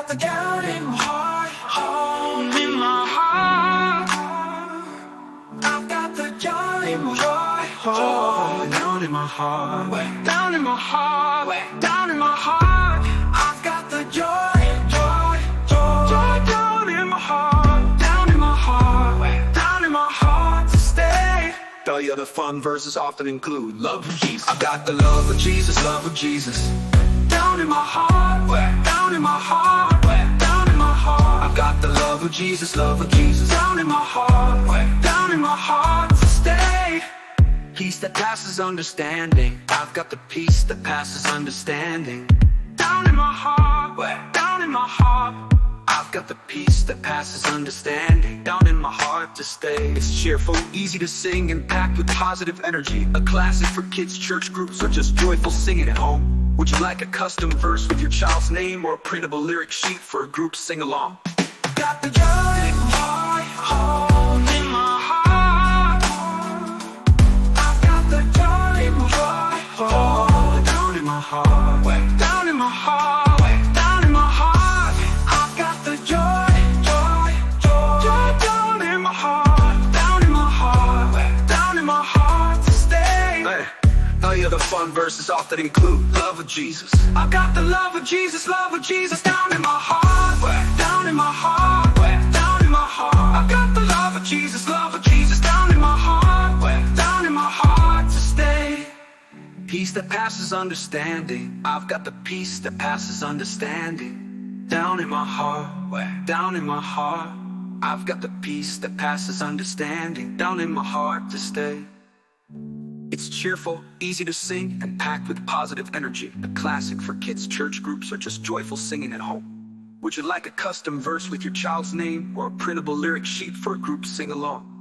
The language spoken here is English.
got the down in my heart, home in my heart. I've got the down in my heart, oh, down in my heart, down in my heart, down in my heart. I've got the joy, joy, joy, joy down in my heart, down in my heart, down in my heart to stay. The other fun verses often include love of Jesus. I've got the love of Jesus, love of Jesus. Down in my heart, down in my heart, down in my heart. I've got the love of Jesus, love of Jesus. Down in my heart, down in my heart to stay. Peace that passes understanding. I've got the peace that passes understanding. Down in my heart, down in my heart. I've got the peace that passes understanding. Down in my heart to stay. It's cheerful, easy to sing, and packed with positive energy. A classic for kids' church groups, or just joyful singing at home. Would you like a custom verse with your child's name, or a printable lyric sheet for a group sing-along? Got the joy in my heart, home in my heart. I've got the joy in my heart, oh, down in my heart, down in my heart, down in my heart. I've got the joy, joy, joy, joy down in my heart, down in my heart, down in my heart to stay. Hey. The other fun verses often include love of Jesus. I've got the love of Jesus down in my heart, down in my heart, down in my heart. I've got the love of Jesus down in my heart, down in my heart to stay. Peace that passes understanding. I've got the peace that passes understanding. Down in my heart, down in my heart. I've got the peace that passes understanding. Down in my heart to stay. It's cheerful, easy to sing, and packed with positive energy. A classic for kids' church groups, or just joyful singing at home. Would you like a custom verse with your child's name, or a printable lyric sheet for a group sing-along?